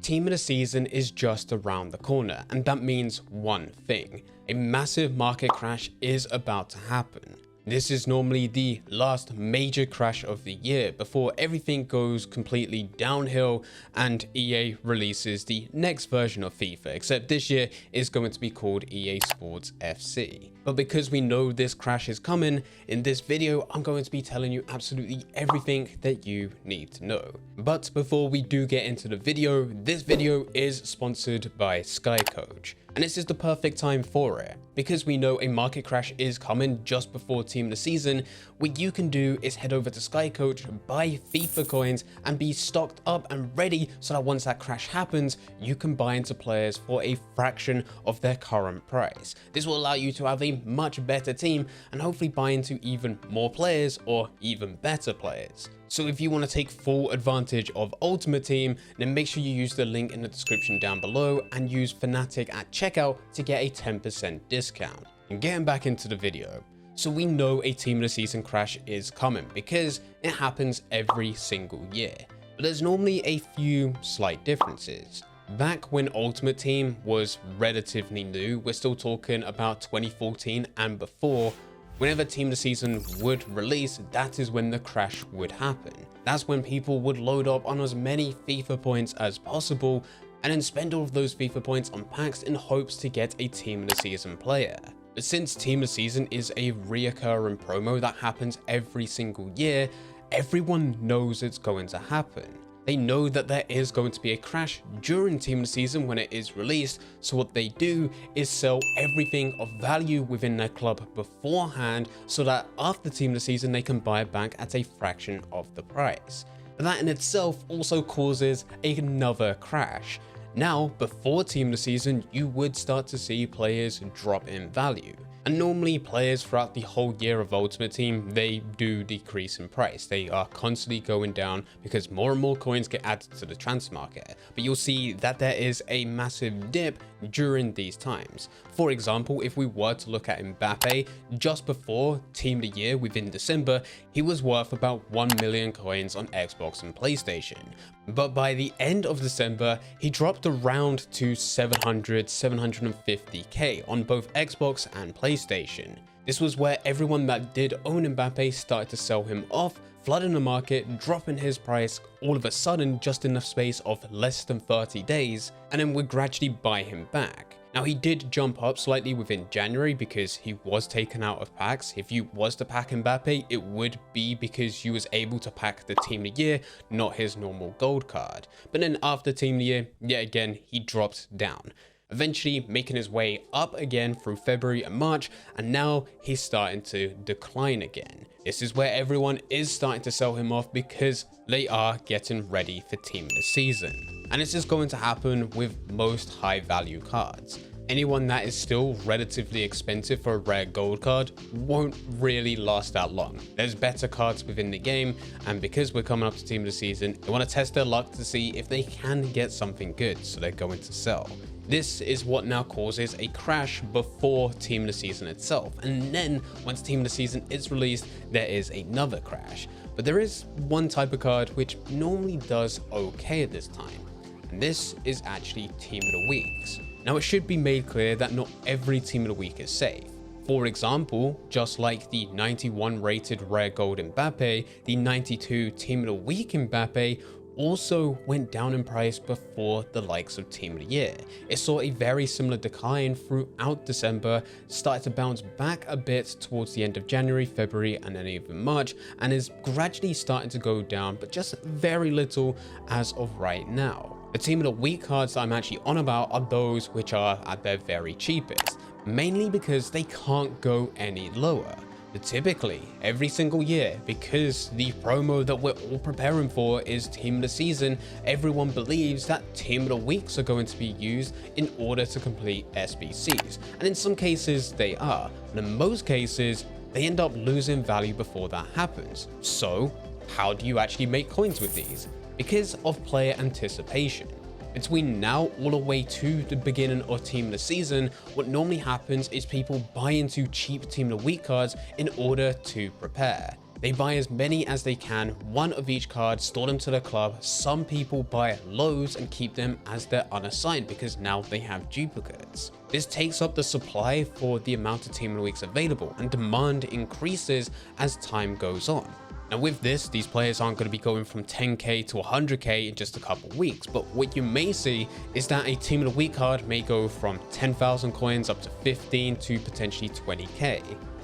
Team of the season is just around the corner, and that means one thing: a massive market crash is about to happen. This is normally the last major crash of the year before everything goes completely downhill and EA releases the next version of FIFA, except this year is going to be called EA Sports FC. But because we know this crash is coming, in this video I'm going to be telling you absolutely everything that you need to know. But before we do get into the video, this video is sponsored by SkyCoach. And this is the perfect time for it, because we know a market crash is coming just before Team of the Season. What you can do is head over to SkyCoach, buy FIFA coins, and be stocked up and ready so that once that crash happens, you can buy into players for a fraction of their current price. This will allow you to have a much better team and hopefully buy into even more players or even better players. So if you want to take full advantage of Ultimate Team, then make sure you use the link in the description down below and use Fnatic at checkout to get a 10% discount. And getting back into the video. So we know a Team of the Season crash is coming because it happens every single year. But there's normally a few slight differences. Back when Ultimate Team was relatively new, we're still talking about 2014 and before, whenever Team of the Season would release, that is when the crash would happen. That's when people would load up on as many FIFA points as possible and then spend all of those FIFA points on packs in hopes to get a Team of the Season player. But since Team of the Season is a reoccurring promo that happens every single year, everyone knows it's going to happen. They know that there is going to be a crash during Team of the Season when it is released, so what they do is sell everything of value within their club beforehand so that after Team of the Season they can buy it back at a fraction of the price. But that in itself also causes another crash. Now, before Team of the Season, you would start to see players drop in value. And normally players throughout the whole year of Ultimate Team, they do decrease in price. They are constantly going down because more and more coins get added to the transfer market. But you'll see that there is a massive dip during these times. For example, if we were to look at Mbappe, just before Team of the Year within December, he was worth about 1 million coins on Xbox and PlayStation. But by the end of December, he dropped around to 750k on both Xbox and PlayStation. This was where everyone that did own Mbappe started to sell him off, flooding the market, dropping his price all of a sudden just in the space of less than 30 days, and then would gradually buy him back. Now he did jump up slightly within January because he was taken out of packs. If you was to pack Mbappe, it would be because you was able to pack the Team of the Year, not his normal gold card. But then after Team of the Year, yet again, he dropped down, eventually making his way up again through February and March, and now he's starting to decline again. This is where everyone is starting to sell him off because they are getting ready for Team of the Season. And this is going to happen with most high value cards. Anyone that is still relatively expensive for a rare gold card won't really last that long. There's better cards within the game, and because we're coming up to Team of the Season, they want to test their luck to see if they can get something good, so they're going to sell. This is what now causes a crash before Team of the Season itself, and then once Team of the Season is released, there is another crash. But there is one type of card which normally does okay at this time, and this is actually Team of the Weeks. Now it should be made clear that not every Team of the Week is safe. For example, just like the 91 rated rare gold Mbappe, the 92 Team of the Week Mbappe also went down in price before the likes of Team of the Year. It saw a very similar decline throughout December, started to bounce back a bit towards the end of January, February, and then even March, and is gradually starting to go down, but just very little as of right now. The Team of the Week cards that I'm actually on about are those which are at their very cheapest, mainly because they can't go any lower. But typically, every single year, because the promo that we're all preparing for is Team of the Season, everyone believes that Team of the Weeks are going to be used in order to complete SBCs. And in some cases, they are. But in most cases, they end up losing value before that happens. So, how do you actually make coins with these? Because of player anticipation. Between now all the way to the beginning of Team of the Season, what normally happens is people buy into cheap Team of the Week cards in order to prepare. They buy as many as they can, one of each card, store them to the club. Some people buy loads and keep them as their unassigned because now they have duplicates. This takes up the supply for the amount of Team of the Weeks available, and demand increases as time goes on. Now with this, these players aren't going to be going from 10k to 100k in just a couple weeks, but what you may see is that a Team of the Week card may go from 10,000 coins up to 15 to potentially 20k.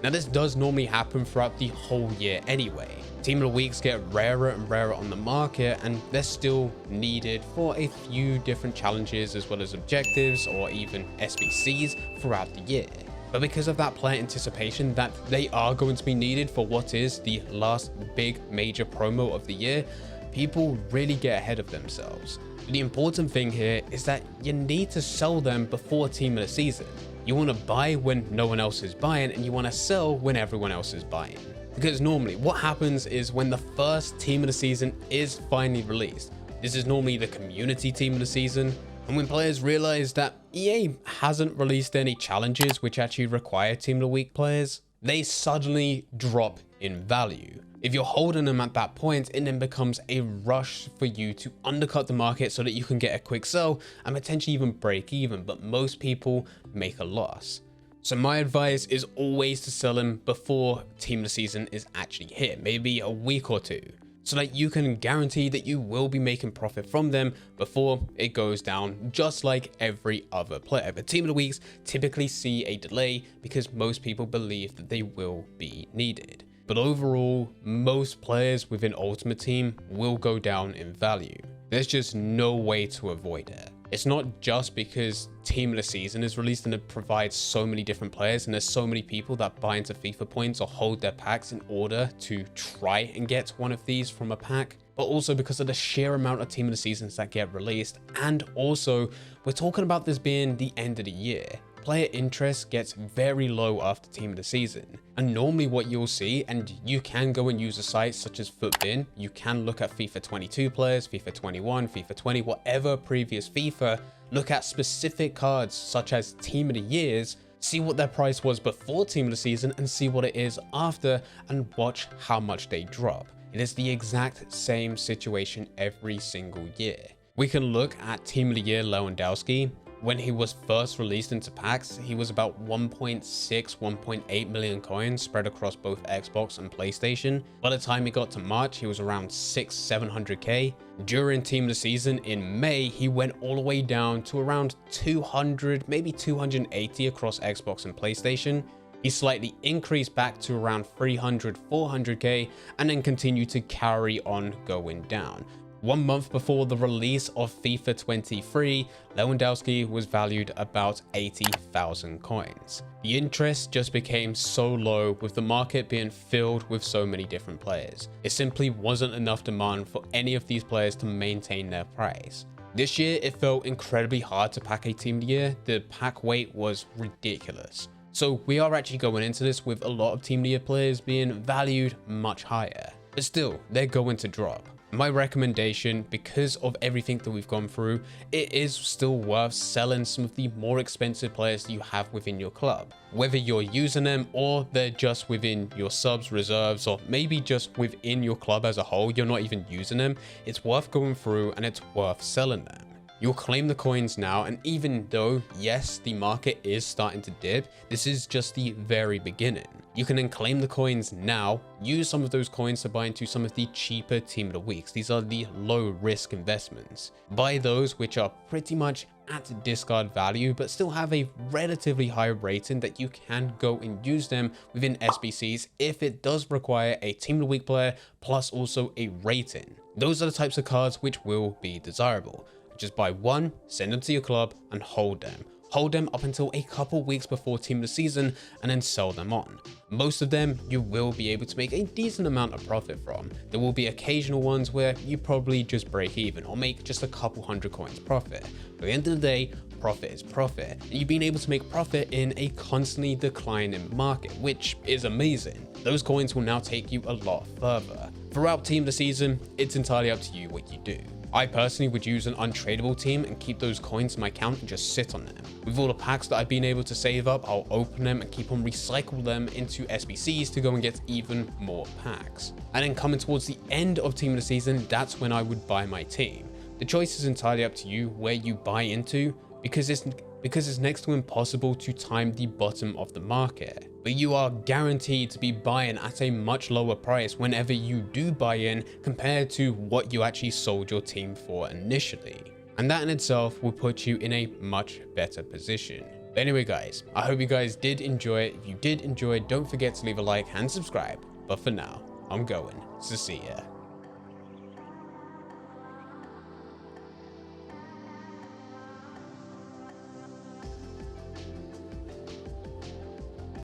Now this does normally happen throughout the whole year anyway. Team of the Weeks get rarer and rarer on the market, and they're still needed for a few different challenges as well as objectives or even SBCs throughout the year. But because of that player anticipation that they are going to be needed for what is the last big major promo of the year, people really get ahead of themselves. The important thing here is that you need to sell them before Team of the Season. You want to buy when no one else is buying, and you want to sell when everyone else is buying. Because normally what happens is when the first Team of the Season is finally released, this is normally the community Team of the Season, and when players realize that EA hasn't released any challenges which actually require Team of the Week players, they suddenly drop in value. If you're holding them at that point, it then becomes a rush for you to undercut the market so that you can get a quick sell and potentially even break even, but most people make a loss. So my advice is always to sell them before Team of the Season is actually here, maybe a week or two, so that you can guarantee that you will be making profit from them before it goes down, just like every other player. But Team of the Weeks typically see a delay because most people believe that they will be needed. But overall, most players within Ultimate Team will go down in value. There's just no way to avoid it. It's not just because Team of the Season is released and it provides so many different players and there's so many people that buy into FIFA points or hold their packs in order to try and get one of these from a pack, but also because of the sheer amount of Team of the Seasons that get released. And also, we're talking about this being the end of the year. Player interest gets very low after Team of the Season. And normally what you'll see, and you can go and use a site such as Footbin, you can look at FIFA 22 players, FIFA 21, FIFA 20, whatever previous FIFA, look at specific cards such as Team of the Years, see what their price was before Team of the Season and see what it is after, and watch how much they drop. It is the exact same situation every single year. We can look at Team of the Year Lewandowski. When he was first released into packs, he was about 1.6, 1.8 million coins spread across both Xbox and PlayStation. By the time he got to March, he was around 700k. During Team of the Season in May, he went all the way down to around 200, maybe 280 across Xbox and PlayStation. He slightly increased back to around 300, 400k, and then continued to carry on going down. 1 month before the release of FIFA 23, Lewandowski was valued about 80,000 coins. The interest just became so low with the market being filled with so many different players. It simply wasn't enough demand for any of these players to maintain their price. This year, it felt incredibly hard to pack a Team of the Year. The pack weight was ridiculous. So we are actually going into this with a lot of Team of the Year players being valued much higher. But still, they're going to drop. My recommendation, because of everything that we've gone through, it is still worth selling some of the more expensive players that you have within your club. Whether you're using them or they're just within your subs, reserves, or maybe just within your club as a whole, you're not even using them, it's worth going through and it's worth selling them. You'll claim the coins now, and even though, yes, the market is starting to dip, this is just the very beginning. You can then claim the coins now, use some of those coins to buy into some of the cheaper Team of the Weeks. These are the low risk investments. Buy those which are pretty much at discard value, but still have a relatively high rating that you can go and use them within SBCs if it does require a Team of the Week player, plus also a rating. Those are the types of cards which will be desirable. Just buy one, send them to your club, and hold them. Hold them up until a couple weeks before Team of the Season, and then sell them on. Most of them you will be able to make a decent amount of profit from. There will be occasional ones where you probably just break even or make just a couple hundred coins profit. But at the end of the day, profit is profit. And you've been able to make profit in a constantly declining market, which is amazing. Those coins will now take you a lot further. Throughout Team of the Season, it's entirely up to you what you do. I personally would use an untradeable team and keep those coins in my account and just sit on them. With all the packs that I've been able to save up, I'll open them and keep on recycle them into SBCs to go and get even more packs. And then coming towards the end of team of the season, that's when I would buy my team. The choice is entirely up to you where you buy into, because it's next to impossible to time the bottom of the market. But you are guaranteed to be buying at a much lower price whenever you do buy in compared to what you actually sold your team for initially. And that in itself will put you in a much better position. But anyway guys, I hope you guys did enjoy it. If you did enjoy it, don't forget to leave a like and subscribe. But for now, I'm going. So see ya.